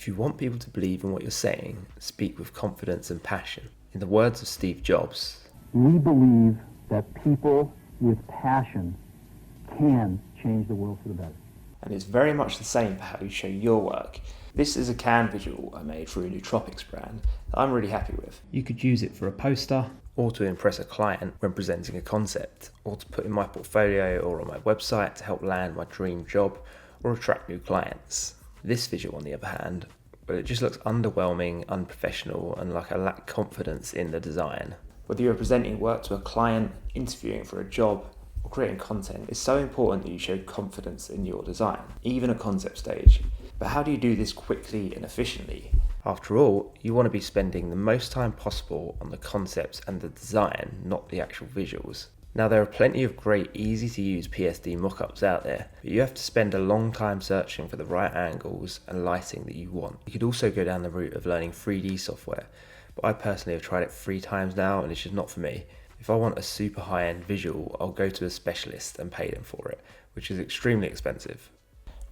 If you want people to believe in what you're saying, speak with confidence and passion. In the words of Steve Jobs, we believe that people with passion can change the world for the better. And it's very much the same for how you show your work. This is a can visual I made for a nootropics brand that I'm really happy with. you could use it for a poster, or to impress a client when presenting a concept, or to put in my portfolio or on my website to help land my dream job or attract new clients. This visual, on the other hand, well, it just looks underwhelming, unprofessional, and like I lack confidence in the design. Whether you're presenting work to a client, interviewing for a job, or creating content, it's so important that you show confidence in your design, even at concept stage. But how do you do this quickly and efficiently? After all, you want to be spending the most time possible on the concepts and the design, not the actual visuals. Now, there are plenty of great, easy to use PSD mockups out there, but you have to spend a long time searching for the right angles and lighting that you want. You could also go down the route of learning 3D software, but I personally have tried it 3 times now and it's just not for me. If I want a super high-end visual, I'll go to a specialist and pay them for it, which is extremely expensive.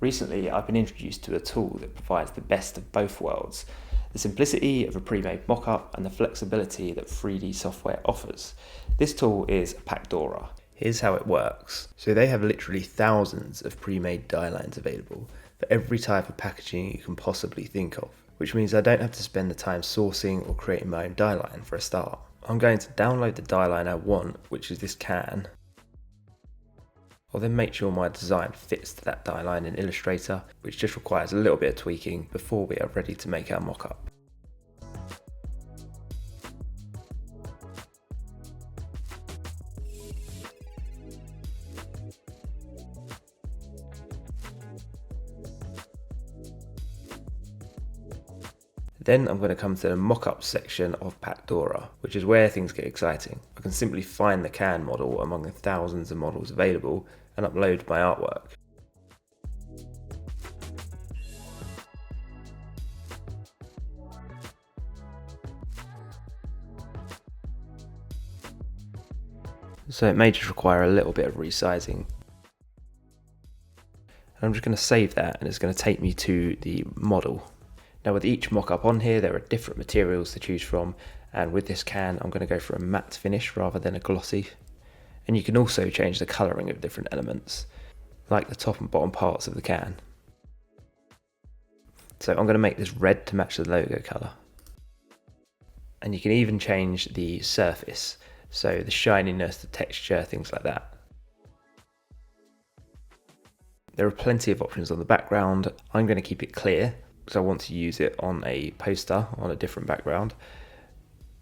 Recently, I've been introduced to a tool that provides the best of both worlds: the simplicity of a pre-made mockup and the flexibility that 3D software offers. This tool is Pacdora. Here's how it works. So they have literally thousands of pre-made die lines available for every type of packaging you can possibly think of, which means I don't have to spend the time sourcing or creating my own die line for a start. I'm going to download the die line I want, which is this can. I'll then make sure my design fits to that die line in Illustrator, which just requires a little bit of tweaking before we are ready to make our mockup. Then I'm going to come to the mockup section of Pacdora, which is where things get exciting. I can simply find the can model among the thousands of models available and upload my artwork. So it may just require a little bit of resizing. And I'm just going to save that, and it's going to take me to the model. Now, with each mock-up on here, there are different materials to choose from, and with this can, I'm going to go for a matte finish rather than a glossy. And you can also change the colouring of different elements, like the top and bottom parts of the can. So I'm going to make this red to match the logo colour. And you can even change the surface, so the shininess, the texture, things like that. There are plenty of options on the background. I'm going to keep it clear, because I want to use it on a poster on a different background.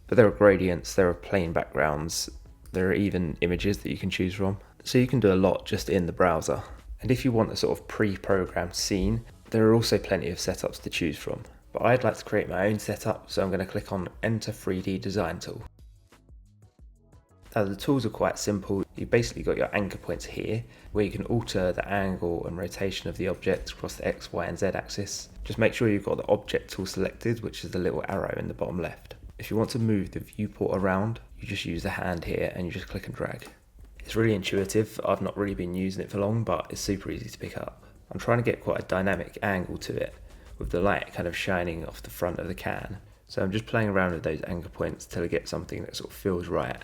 But there are gradients, there are plain backgrounds, there are even images that you can choose from. So you can do a lot just in the browser. And if you want a sort of pre-programmed scene, there are also plenty of setups to choose from. But I'd like to create my own setup, so I'm going to click on Enter 3D Design Tool. Now, the tools are quite simple. You've basically got your anchor points here, where you can alter the angle and rotation of the object across the X, Y, and Z axis. Just make sure you've got the object tool selected, which is the little arrow in the bottom left. If you want to move the viewport around, you just use the hand here and you just click and drag. It's really intuitive. I've not really been using it for long, but it's super easy to pick up. I'm trying to get quite a dynamic angle to it, with the light kind of shining off the front of the can. So I'm just playing around with those anchor points till I get something that sort of feels right.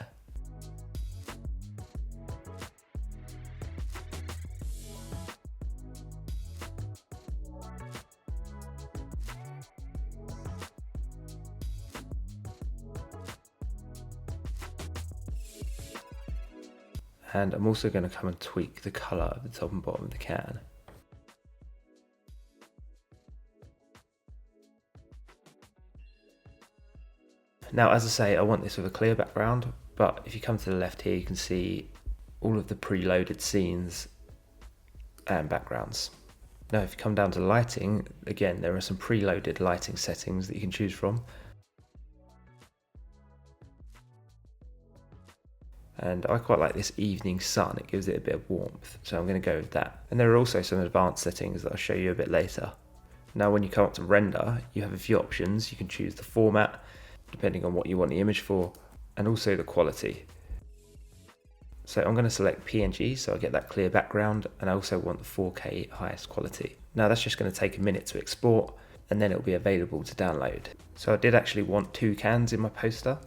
And I'm also going to come and tweak the colour of the top and bottom of the can. Now, as I say, I want this with a clear background, but if you come to the left here, you can see all of the preloaded scenes and backgrounds. Now, if you come down to lighting, again, there are some preloaded lighting settings that you can choose from. And I quite like this evening sun, it gives it a bit of warmth, so I'm going to go with that. And there are also some advanced settings that I'll show you a bit later. Now, when you come up to render, you have a few options. You can choose the format, depending on what you want the image for, and also the quality. So I'm going to select PNG, so I get that clear background, and I also want the 4K highest quality. Now, that's just going to take a minute to export, and then it'll be available to download. So I did actually want 2 cans in my poster.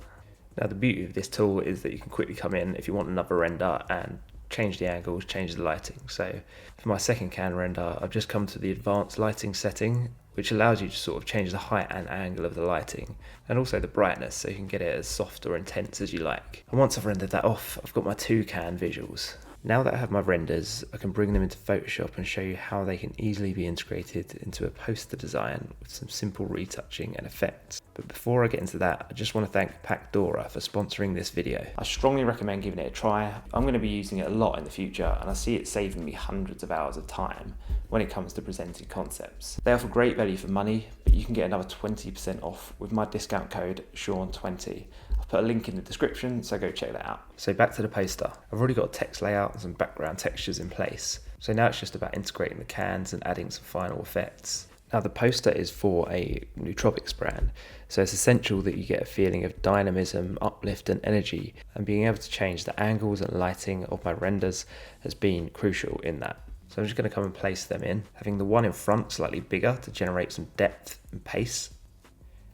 Now the beauty of this tool is that you can quickly come in if you want another render and change the angles, change the lighting. So for my second can render, I've just come to the advanced lighting setting, which allows you to sort of change the height and angle of the lighting, and also the brightness, so you can get it as soft or intense as you like. And once I've rendered that off, I've got my 2 can visuals. Now that I have my renders, I can bring them into Photoshop and show you how they can easily be integrated into a poster design with some simple retouching and effects. But before I get into that, I just want to thank Pacdora for sponsoring this video. I strongly recommend giving it a try. I'm going to be using it a lot in the future, and I see it saving me hundreds of hours of time when it comes to presenting concepts. They offer great value for money, but you can get another 20% off with my discount code Sean20. I'll put a link in the description, so go check that out. So back to the poster. I've already got a text layout and some background textures in place. So now it's just about integrating the cans and adding some final effects. Now the poster is for a nootropics brand, so it's essential that you get a feeling of dynamism, uplift and energy, and being able to change the angles and lighting of my renders has been crucial in that. So I'm just going to come and place them in, having the one in front slightly bigger to generate some depth and pace.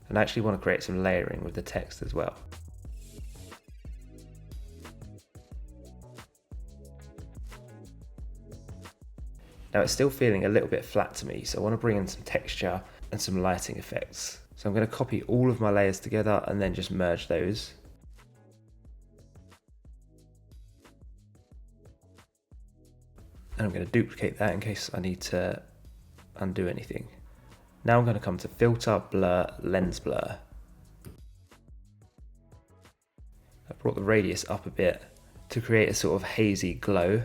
And I actually want to create some layering with the text as well. Now it's still feeling a little bit flat to me, so I want to bring in some texture and some lighting effects. So I'm going to copy all of my layers together and then just merge those. And I'm going to duplicate that in case I need to undo anything. Now I'm going to come to Filter, Blur, Lens Blur. I brought the radius up a bit to create a sort of hazy glow.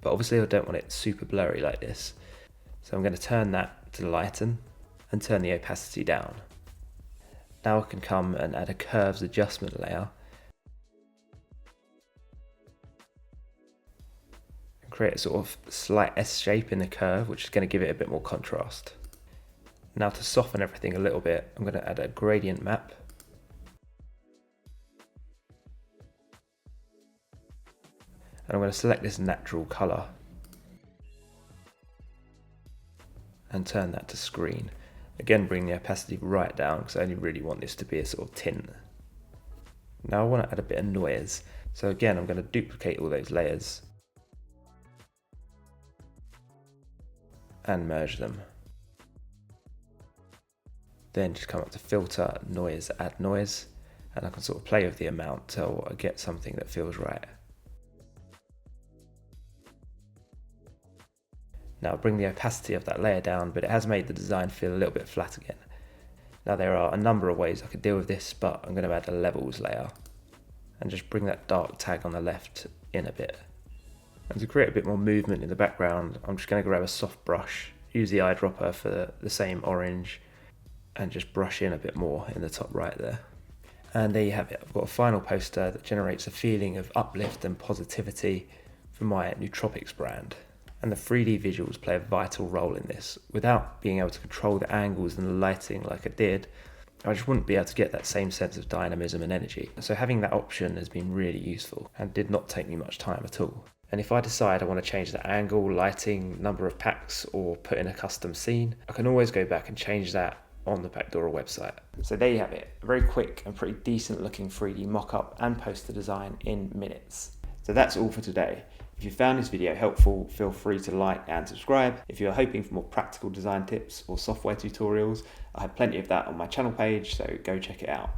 But obviously I don't want it super blurry like this. So I'm going to turn that to lighten and turn the opacity down. Now I can come and add a curves adjustment layer and create a sort of slight S shape in the curve, which is going to give it a bit more contrast. Now to soften everything a little bit, I'm going to add a gradient map. And I'm going to select this natural colour and turn that to screen. Again, bring the opacity right down because I only really want this to be a sort of tint. Now I want to add a bit of noise. So again, I'm going to duplicate all those layers and merge them. Then just come up to Filter, Noise, Add Noise, and I can sort of play with the amount till I get something that feels right. Now I'll bring the opacity of that layer down, but it has made the design feel a little bit flat again. Now there are a number of ways I could deal with this, but I'm going to add a levels layer and just bring that dark tag on the left in a bit. And to create a bit more movement in the background, I'm just going to grab a soft brush, use the eyedropper for the same orange, and just brush in a bit more in the top right there. And there you have it. I've got a final poster that generates a feeling of uplift and positivity for my nootropics brand. And the 3D visuals play a vital role in this. Without being able to control the angles and the lighting like I did, I just wouldn't be able to get that same sense of dynamism and energy. So having that option has been really useful and did not take me much time at all. And if I decide I want to change the angle, lighting, number of packs, or put in a custom scene, I can always go back and change that on the Pacdora website. So there you have it, a very quick and pretty decent looking 3D mock-up and poster design in minutes. So that's all for today. If you found this video helpful, feel free to like and subscribe. If you're hoping for more practical design tips or software tutorials, I have plenty of that on my channel page, so go check it out.